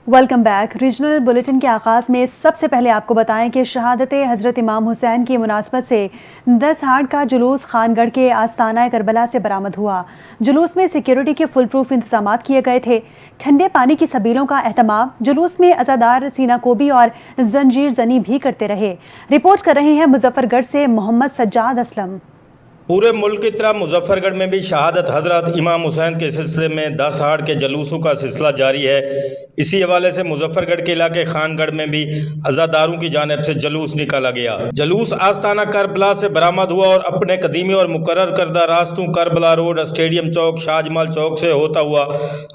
Welcome back. Regional bulletin के आगाज़ में सबसे पहले आपको बताएं कि शहादत हज़रत इमाम हुसैन की मुनासबत से 10 हार्ड का जुलूस खानगढ़ के आस्ताना करबला से बरामद हुआ। जुलूस में सिक्योरिटी के फुल प्रूफ इंतजाम किए गए थे। ठंडे पानी की सबीलों का एहतमाम। जुलूस में अज़ादार सीनाकोबी और जंजीर जनी भी करते रहे। रिपोर्ट कर रहे हैं मुजफ्फरगढ़ से मोहम्मद सज्जाद असलम। पूरे मुल्क की तरह मुजफ्फरगढ़ में भी शहादत हजरत इमाम हुसैन के सिलसिले में 10 हाड़ के जलूसों का सिलसिला जारी है। इसी हवाले से मुजफ्फरगढ़ के इलाके खानगढ़ में भी अज़ादारों की जानिब से जलूस निकाला गया। जलूस आस्ताना करबला से बरामद हुआ और अपने कदीमी और मुकर्रर करदा रास्तों करबला रोड, स्टेडियम चौक, शाहजमाल चौक से होता हुआ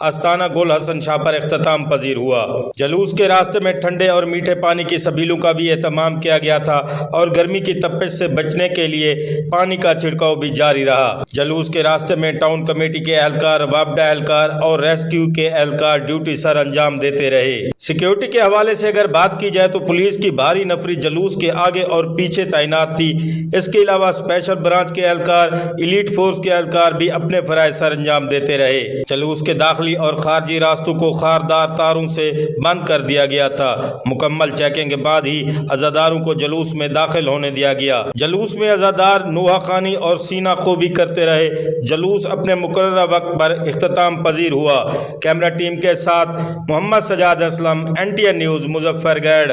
आस्ताना गुल हसन शाह पर इख्तिताम पजीर हुआ। जलूस के रास्ते में ठंडे और मीठे पानी की सबीलों का भी एहतमाम किया गया था और गर्मी की तपिश से बचने के लिए पानी का छिड़काव भी जारी रहा। जलूस के रास्ते में टाउन कमेटी के एहलकार, वापडा एहलकार और रेस्क्यू के एहलकार ड्यूटी सर अंजाम देते रहे। सिक्योरिटी के हवाले से अगर बात की जाए तो पुलिस की भारी नफरी जलूस के आगे और पीछे तैनात थी। इसके अलावा स्पेशल ब्रांच के एहलकार, एलीट फोर्स के एहलकार भी अपने फराइज सर अंजाम देते रहे। जलूस के दाखिली और खारजी रास्तों को खारदार तारों से बंद कर दिया गया था। मुकम्मल चेकिंग के बाद ही अज़ादारों को जलूस में दाखिल होने दिया गया। जलूस में अज़ादार नुहाखानी और सीना को भी करते रहे। जलूस अपने मुकर्रर वक्त पर इख्तिताम पजीर हुआ। कैमरा टीम के साथ मोहम्मद सजाद असलम, NTN न्यूज़, मुजफ्फरगढ़।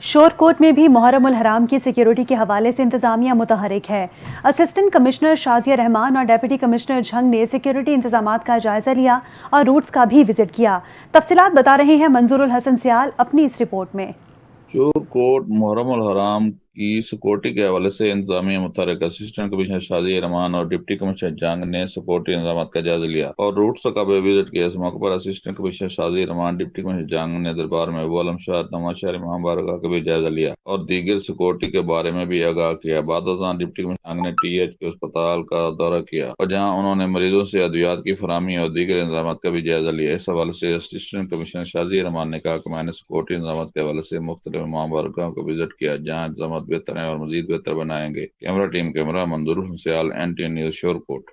शोरकोट में भी मुहर्रम उल हराम की सिक्योरिटी के हवाले से इंतजामिया मुतहरिक है। असिस्टेंट कमिश्नर शाजिया रहमान और डेप्यूटी कमिश्नर झंग ने सिक्योरिटी इंतजामात का जायजा लिया और रूट्स का भी विजिट किया। तफसीलात बता रहे हैं मंजूरुल हसन सियाल अपनी इस रिपोर्ट में। शोरकोट मुहर्रम उल हराम की सिक्योरिटी के हवाले से इंतजामिया मुताबिक असिस्टेंट कमिश्नर शाजिया रहमान और डिप्टी कमिश्नर जंग ने सिक्योरिटी इंतजाम का जायजा लिया और रूट्स का भी विजिट किया। इस मौके पर assistant commissioner Shazia Rahman, deputy commissioner जंग ने दरबार में अबू आलम शाह नवाज शहर इमाम बारगाह का भी जायजा लिया और दीगर सिक्योरिटी के बारे में भी आगाह किया। बाद डिप्टी कमिश्नर जंग ने TH के अस्पताल का दौरा किया और जहाँ उन्होंने मरीजों से अद्वियात की फराहमी और दीगर इंतजाम का भी जायजा लिया। इस हवाले से असिस्टेंट कमिश्नर शाजिया रहमान ने कहा कि मैंने सिक्योरिटी इंतजाम के हवाले से मुख्तलिफ इमाम बारगाह को विजिट किया जहाँ इंतजाम बेहतर है और मजीद बेहतर बनाएंगे। कैमरा टीम कैमरा मंजूर हुसैन, NTN न्यूज़, शोरकोट।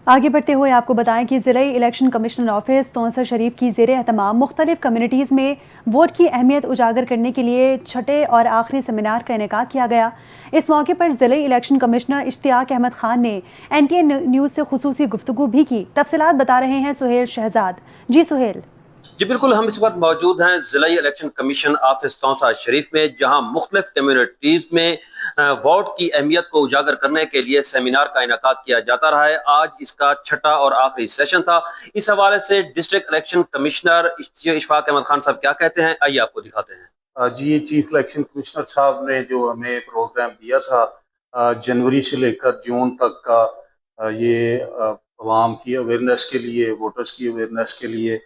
आगे बढ़ते हुए आपको बताएं कि जिला इलेक्शन कमिश्नर ऑफिस तौंसर शरीफ की ज़ेरे एहतमाम मुख्तलिफ कम्युनिटीज़ में वोट की अहमियत उजागर करने के लिए छठे और आखिरी सेमिनार का इनेकाद किया गया। इस मौके पर जिला इलेक्शन कमिश्नर इश्तियाक अहमद खान ने NTN न्यूज़ से खुसूसी गुफ्तगू भी की। तफसीलात बता रहे हैं सुहेल शहजाद। जी सुहेल। जी बिल्कुल, हम इस वक्त मौजूद हैं जिला इलेक्शन कमीशन ऑफिस तौसा शरीफ में, जहां मुख्तलिफ कम्युनिटीज में वोट की अहमियत को उजागर करने के लिए सेमिनार का इनेकाद किया जाता रहा है। आज इसका छठा और आखिरी सेशन था। इस हवाले से district election commissioner Ishfaq Ahmad Khan साहब क्या कहते हैं, आइए आपको दिखाते हैं। जी, चीफ इलेक्शन कमिश्नर साहब ने जो हमें प्रोग्राम दिया था जनवरी से लेकर जून तक का, ये अवाम की अवेयरनेस के लिए, वोटर्स की अवेयरनेस के लिए,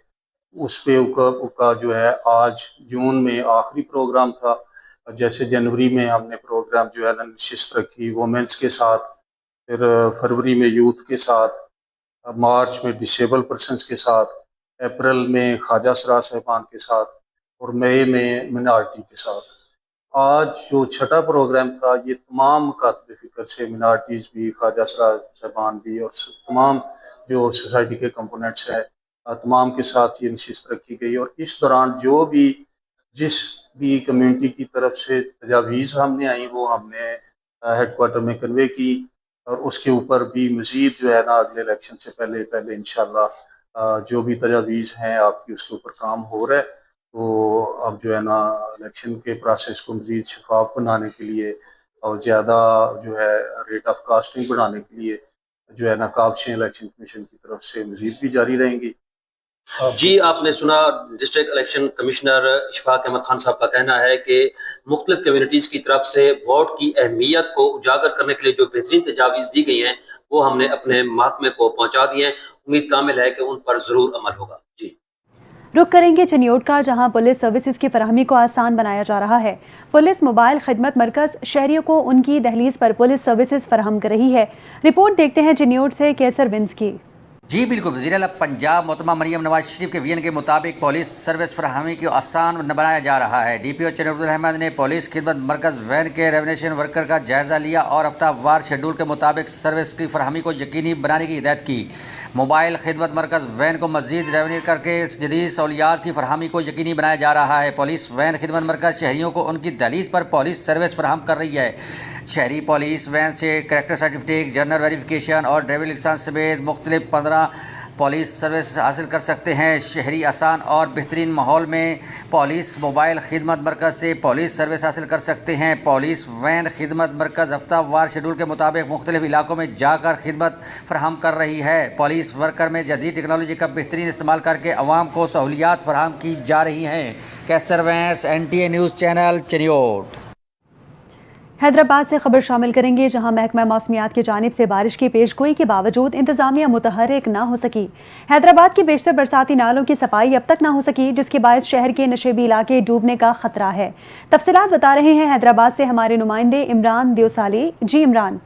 उस पे उका जो है आज जून में आखिरी प्रोग्राम था। जैसे जनवरी में हमने प्रोग्राम जो है नशिस्त रखी वोमेंस के साथ, फिर फरवरी में यूथ के साथ, मार्च में डिसेबल पर्सनस के साथ, अप्रैल में ख्वाजा सरा साहिबान के साथ और मई में मिनार्टी के साथ। आज जो छठा प्रोग्राम था ये तमाम मुकातबे फ़िक्र से मिनार्टीज़ भी, ख्वाजा सरा साहिबान भी और तमाम जो सोसाइटी के कंपोनेंट्स हैं तमाम के साथ ये नशिस्त रखी गई। और इस दौरान जो भी जिस भी कम्युनिटी की तरफ से तजावीज़ हमने आई वो हमने हेडक्वार्टर में कन्वे की और उसके ऊपर भी मज़ीद जो है ना अगले इलेक्शन से पहले इंशाल्लाह जो भी तजावीज़ हैं आपकी उसके ऊपर काम हो रहा है। तो अब जो है ना इलेक्शन के प्रोसेस को मज़ीद शफाफ बनाने के लिए और ज़्यादा जो है रेट ऑफ कास्टिंग बढ़ाने के लिए जो है ना काबशें इलेक्शन कमीशन की तरफ से मज़ीद भी जारी रहेंगी। जी, आपने सुना district election commissioner Ishfaq Ahmad Khan साहब का कहना है कि मुख्तलिफ कम्युनिटीज़ की तरफ से वोट की अहमियत को उजागर करने के लिए जो बेहतरीन तजावीज़ दी गई हैं वो हमने अपने महकमे को पहुँचा दी हैं। उम्मीद कामिल है कि उन पर ज़रूर अमल होगा। जी, रुक करेंगे चनियोट का, जहां पुलिस सर्विसेज की फराहमी को आसान बनाया जा रहा है। पुलिस मोबाइल खिदमत मरकज शहरियों को उनकी दहलीज पर पुलिस सर्विसेज फराहम कर रही है। रिपोर्ट देखते हैं चनियोट से कैसर विंस की। جی بالکل، وزیر اعلیٰ پنجاب محترمہ مریم نواز شریف کے ویژن کے مطابق پولیس سروس فراہمی کو آسان بنایا جا رہا ہے۔ ڈی پی او چنیر عبدالاحمد نے پولیس خدمت مرکز وین کے ریونیشن ورکر کا جائزہ لیا اور ہفتہ وار شیڈول کے مطابق سروس کی فراہمی کو یقینی بنانے کی ہدایت کی۔ موبائل خدمت مرکز وین کو مزید ریونیو کر کے جدید سہولیات کی فراہمی کو یقینی بنایا جا رہا ہے۔ پولیس وین خدمت مرکز شہریوں کو ان کی دہلیز پر پولیس سروس فراہم کر رہی ہے۔ شہری پولیس وین سے کریکٹر سرٹیفکیٹ، جرنل ویریفیکیشن اور ڈرائیونگ لائسنس سمیت مختلف 15 پولیس سروس حاصل کر سکتے ہیں۔ شہری آسان اور بہترین ماحول میں پولیس موبائل خدمت مرکز سے پولیس سروس حاصل کر سکتے ہیں۔ پولیس وین خدمت مرکز ہفتہ وار شیڈول کے مطابق مختلف علاقوں میں جا کر خدمت فراہم کر رہی ہے۔ پولیس ورکر میں جدید ٹیکنالوجی کا بہترین استعمال کر کے عوام کو سہولیات فراہم کی جا رہی ہیں۔ Qaiser Wains, NTA news channel, Chiniot. Hyderabad سے خبر شامل کریں گے، جہاں محکمہ موسمیات کی جانب سے بارش کی پیش گوئی کے باوجود انتظامیہ متحرک نہ ہو سکی۔ حیدرآباد کے بیشتر برساتی نالوں کی صفائی اب تک نہ ہو سکی، جس کے باعث شہر کے نشیبی علاقے ڈوبنے کا خطرہ ہے۔ تفصیلات بتا رہے ہیں حیدرآباد سے ہمارے نمائندے عمران دیوسالی۔ جی عمران۔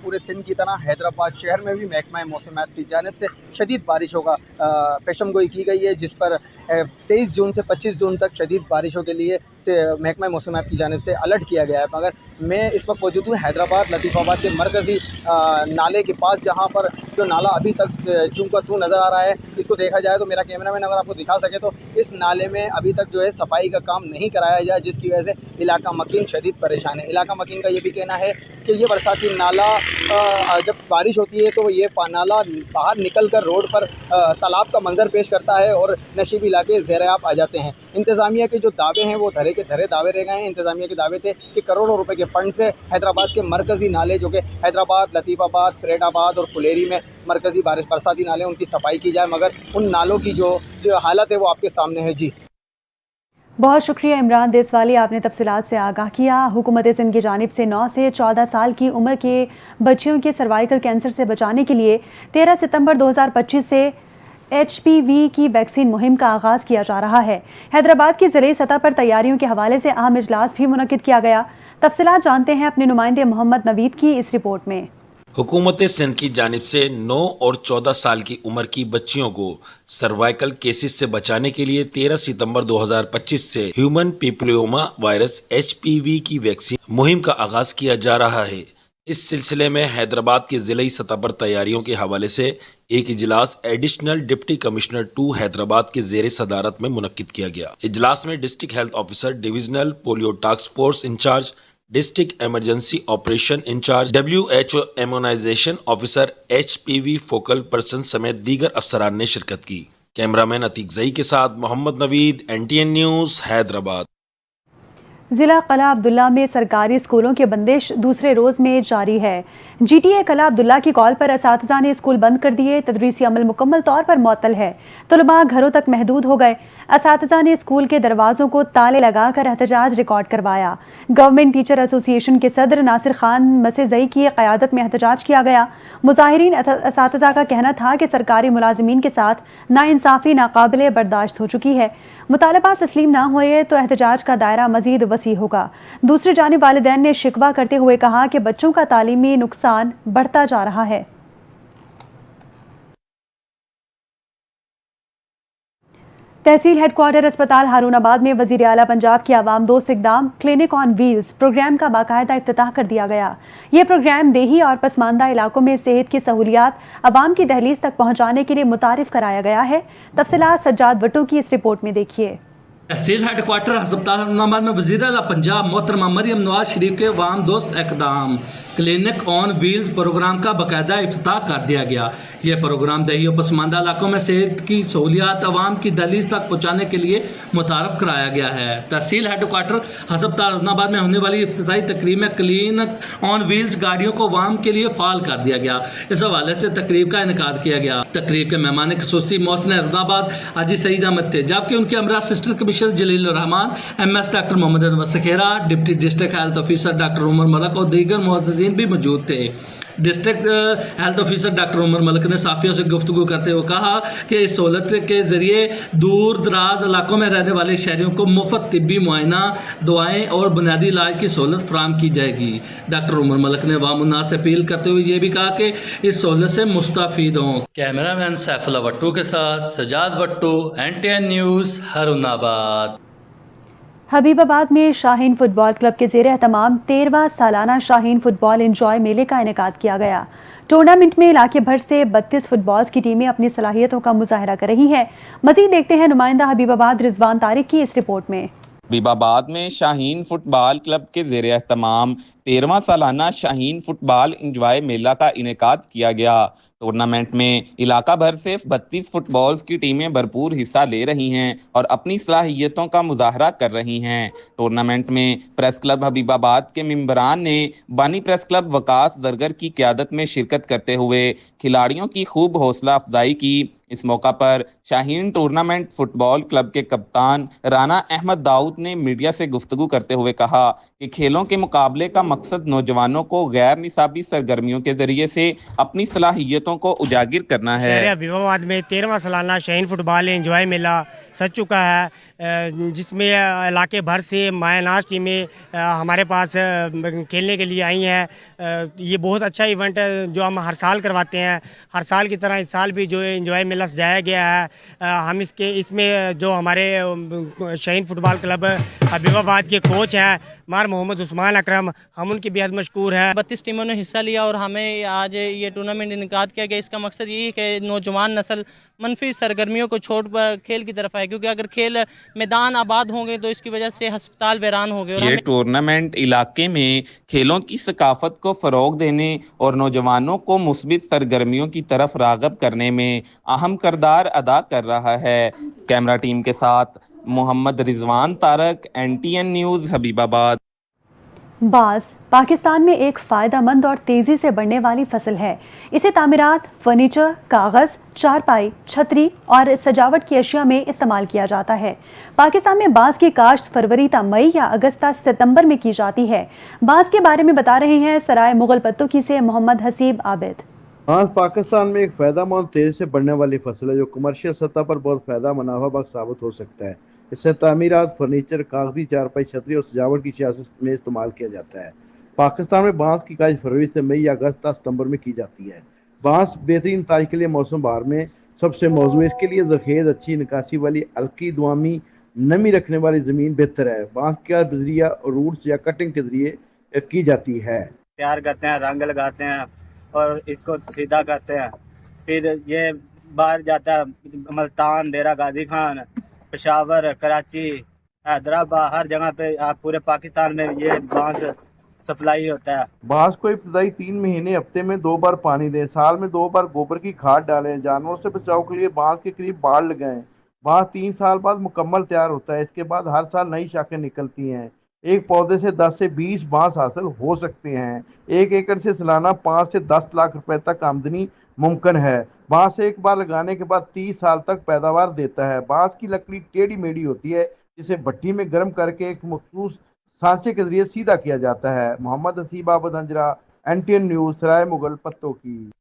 پورے سندھ کی طرح حیدرآباد شہر میں بھی محکمہ موسمیات کی جانب سے شدید بارشوں کا پیشن گوئی کی گئی ہے، جس پر 23 جون سے 25 جون تک شدید بارشوں کے لیے محکمہ موسمیات کی جانب سے الرٹ کیا گیا ہے۔ مگر میں اس وقت موجود ہوں حیدرآباد لطیف آباد کے مرکزی نالے کے پاس، جہاں پر جو نالہ ابھی تک چوں کا توں نظر آ رہا ہے۔ اس کو دیکھا جائے تو میرا کیمرہ مین اگر آپ کو دکھا سکے تو اس نالے میں ابھی تک جو ہے صفائی کا کام نہیں کرایا گیا، جس کی وجہ سے علاقہ مکین شدید پریشان ہے۔ علاقہ مکین کا یہ بھی کہنا ہے کہ یہ برساتی نالہ جب بارش ہوتی ہے تو یہ نالہ باہر نکل کر روڈ پر تالاب کا منظر پیش کرتا ہے اور نشیبی علاقے زیر آب آ جاتے ہیں۔ انتظامیہ کے جو دعوے ہیں وہ دھرے کے دھرے دعوے رہ گئے ہیں۔ انتظامیہ کے دعوے تھے کہ کروڑوں روپے کے فنڈ سے حیدرآباد کے مرکزی نالے، جو کہ حیدرآباد، لطیف آباد، پریڈ آباد اور پھلیری میں مرکزی برساتی نالے، ان کی صفائی کی جائے، مگر ان نالوں کی جو حالت ہے وہ آپ کے سامنے ہے۔ جی بہت شکریہ عمران دیسوالی، آپ نے تفصیلات سے آگاہ کیا۔ حکومت سندھ کی جانب سے 9 سے 14 سال کی عمر کے بچیوں کے سروائیکل کینسر سے بچانے کے لیے 13 ستمبر 2025 سے HPV کی ویکسین مہم کا آغاز کیا جا رہا ہے۔ حیدرآباد کی ضلعی سطح پر تیاریوں کے حوالے سے اہم اجلاس بھی منعقد کیا گیا۔ تفصیلات جانتے ہیں اپنے نمائندے محمد نوید کی اس رپورٹ میں۔ حکومت سندھ کی جانب سے 9 اور 14 سال کی عمر کی بچیوں کو سروائیکل کیسز سے بچانے کے لیے 13 ستمبر 2025 سے ہیومن پیپلیوما وائرس HPV کی ویکسین مہم کا آغاز کیا جا رہا ہے۔ اس سلسلے میں حیدرآباد کی ضلعی سطح پر تیاریوں کے حوالے سے ایک اجلاس ایڈیشنل ڈپٹی کمشنر 2 حیدرآباد کے زیر صدارت میں منعقد کیا گیا۔ اجلاس میں district health officer, divisional polio task force incharge, district emergency operation incharge, WHO immunisation officer, HPV focal person سمیت دیگر افسران نے شرکت کی۔ کیمرہ مین عتیق زئی کے ساتھ محمد نوید، NTN نیوز، حیدرآباد۔ ضلع قلعہ عبداللہ میں سرکاری اسکولوں کی بندش دوسرے روز میں جاری ہے۔ GTA قلعہ عبداللہ کی کال پر اساتذہ نے اسکول بند کر دیے۔ تدریسی عمل مکمل طور پر معطل ہے۔ طلباء گھروں تک محدود ہو گئے۔ اساتذہ نے اسکول کے دروازوں کو تالے لگا کر احتجاج ریکارڈ کروایا۔ گورنمنٹ ٹیچر ایسوسی ایشن کے صدر ناصر خان مسیزئی کی قیادت میں احتجاج کیا گیا۔ مظاہرین اساتذہ کا کہنا تھا کہ سرکاری ملازمین کے ساتھ ناانصافی ناقابل برداشت ہو چکی ہے۔ مطالبات تسلیم نہ ہوئے تو احتجاج کا دائرہ مزید وسیع ہوگا۔ دوسری جانب والدین نے شکوہ کرتے ہوئے کہا کہ بچوں کا تعلیمی نقصان بڑھتا جا رہا ہے۔ تحصیل ہیڈ کوارٹر اسپتال ہارون آباد میں وزیر اعلیٰ پنجاب کی عوام دوست اقدام کلینک آن ویلز پروگرام کا باقاعدہ افتتاح کر دیا گیا۔ یہ پروگرام دیہی اور پسماندہ علاقوں میں صحت کی سہولیات عوام کی دہلیز تک پہنچانے کے لیے متعارف کرایا گیا ہے۔ تفصیلات سجاد وٹو کی اس رپورٹ میں دیکھیے۔ تحصیل ہیڈ کوارٹر ہسپتال ہارون آباد میں وزیر اعلیٰ پنجاب محترمہ مریم نواز شریف کے عوام دوست اقدام کلینک آن ویلز پروگرام کا باقاعدہ افتتاح کر دیا گیا۔ یہ پروگرام دیہی اور پسماندہ علاقوں میں صحت کی سہولیات عوام کی دہلیز تک پہنچانے کے لیے متعارف کرایا گیا ہے۔ تحصیل ہیڈ کوارٹر ہسپتال ہارون آباد میں ہونے والی افتتاحی تقریب میں کلینک آن ویلز گاڑیوں کو عوام کے لیے فعال کر دیا گیا۔ اس حوالے سے تقریب کا انعقاد کیا گیا۔ تقریب کے مہمان خصوصی محسن ہارون آباد حاجی سعید احمد تھے، جبکہ ان کے ہمراہ assistant commissioner Jalil ur Rahman, MS doctor Muhammad Anwar Sukhera, deputy district health officer doctor Umar Malik اور دیگر معززین بھی موجود تھے۔ District health officer doctor Umar Malik ने साफियों से गुफ्तगू करते हुए कहा कि इस सहूलत के ज़रिए दूर दराज इलाकों में रहने वाले शहरियों को मुफ्त तिब्बी मुआयना, दवाएँ और बुनियादी इलाज की सहूलत फराहम की जाएगी। डॉक्टर उमर मलिक ने अवाम उन्नास से अपील करते हुए ये भी कहा कि इस सहूलत से मुस्तफ़ीद हों। कैमरामैन सैफुल्लाह वट्टू के साथ सजाद वट्टू, NTN न्यूज़, हरुनाबाद। हबीबाबाद में शाहीन फुटबॉल क्लब के ज़ेर एहतमाम 13वां सालाना शाहीन फुटबॉल इंजॉय मेले का इनेकाद किया गया। टूर्नामेंट में इलाके भर से 32 फुटबॉल्स की टीमें अपनी सलाहियतों का मुजाहरा कर रही हैं। मजीद देखते हैं नुमाइंदा हबीबाबाद रिजवान तारिक की इस रिपोर्ट में। हबीबाबाद में शाहीन फुटबॉल क्लब के ज़ेर एहतमाम 13वां सालाना शाहीन फुटबॉल इंजॉय मेला का इनेकाद किया गया। टूर्नामेंट में इलाका भर से 32 फुटबॉल्स की टीमें भरपूर हिस्सा ले रही हैं और अपनी सलाहियतों का मुजाहरा कर रही हैं। टूर्नामेंट में प्रेस क्लब हबीबाबाद के मेंबरान ने बानी प्रेस क्लब वकास दरगर की क़यादत में शिरकत करते हुए खिलाड़ियों की खूब हौसला अफजाई की। इस मौका पर शाहीन टूर्नामेंट फुटबॉल क्लब के कप्तान राना अहमद दाऊद ने मीडिया से गुफ्तगू करते हुए कहा कि खेलों के मुकाबले का मकसद नौजवानों को गैर निसाबी सरगर्मियों के जरिए से अपनी सलाहियतों को उजागर करना है। शहर हबीबाबाद में 13वां सालाना शाहीन फुटबॉल इंजॉय मेला सज चुका है, जिसमें इलाके भर से मायनाज टीमें हमारे पास खेलने के लिए आई हैं। ये बहुत अच्छा इवेंट है जो हम हर साल करवाते हैं। हर साल की तरह इस साल भी जो इंजॉय मेला सजाया गया है। हम इसमें जो हमारे शाहीन फुटबॉल क्लब हबीबाबाद के कोच हैं मार मोहम्मद उस्मान अकरम, हम उनकी बेहद मशकूर हैं। 32 टीमों ने हिस्सा लिया और हमें आज ये टूर्नामेंट इनेकाद किया गया। इसका मकसद ये है कि नौजवान नस्ल मनफी सरगर्मियों को छोड़ कर खेल की तरफ आए, क्योंकि अगर खेल मैदान आबाद होंगे तो इसकी वजह से हस्पताल वीरान होंगे। ये टूर्नामेंट इलाके में खेलों की सकाफत को फ़रोग देने और नौजवानों को मुस्बित सरगर्मियों की तरफ राग़ब करने में अहम किरदार अदा कर रहा है। कैमरा टीम के साथ मोहम्मद रिजवान तारक, NTN न्यूज़ हबीबाबाद। बांस पाकिस्तान में एक फ़ायदेमंद और तेज़ी से बढ़ने वाली फसल है। इसे तामीरात, फर्नीचर, कागज़, चारपाई, छतरी और सजावट की अशिया में इस्तेमाल किया जाता है। पाकिस्तान में बांस की काश्त फरवरी ता मई या अगस्त ता सितंबर में की जाती है। बांस के बारे में बता रहे हैं सराय मुगल पत्तोकी से मोहम्मद हसीब आबिद। बांस पाकिस्तान में एक फ़ायदेमंद तेज़ी से बढ़ने वाली फसल है जो कमर्शियल सतह पर बहुत फ़ायदा मुनाफा बख्श साबित हो सकता है। इससे तामीरात, फर्नीचर, कागजी, चारपाई, छतरी और सजावट की सियासत में इस्तेमाल किया जाता है। पाकिस्तान में बांस की काश्त फरवरी से मई या अगस्त तक सितंबर में की जाती है। बांस बेहतरीन ताज के लिए मौसम बहार में सबसे मौजूद है। इसके लिए जरखेज, अच्छी निकासी वाली, हल्की दुआमी, नमी रखने वाली ज़मीन बेहतर है। बांस का बजरिया रूट्स या कटिंग के जरिए की जाती है। तैयार करते हैं, रंग लगाते हैं और इसको सीधा करते हैं। फिर ये बाहर जाता है मुल्तान, डेरा गाजी खान, पेशावर, कराची, हैदराबाद, हर जगह पे आप पूरे पाकिस्तान में ये बांस सप्लाई होता है। बांस को इब्तदाई 3 महीने हफ्ते में 2 बार पानी दें। साल में 2 बार गोबर की खाद डालें। जानवरों से बचाव के लिए बांस के करीब बाड़ लगाएं। बांस 3 साल बाद मुकम्मल तैयार होता है। इसके बाद हर साल नई शाखें निकलती हैं। एक पौधे से 10 से 20 बांस हासिल हो सकते हैं। 1 एकड़ से सालाना 5 से 10 लाख रुपए तक आमदनी मुमकिन है। बांस एक बार लगाने के बाद 30 साल तक पैदावार देता है। बांस की लकड़ी टेढ़ी मेढ़ी होती है, जिसे भट्टी में गर्म करके एक मखसूस सांचे के जरिए सीधा किया जाता है। मोहम्मद हसीब आबिद हंजरा, NTN न्यूज़, सराय मुगल पत्तोकी।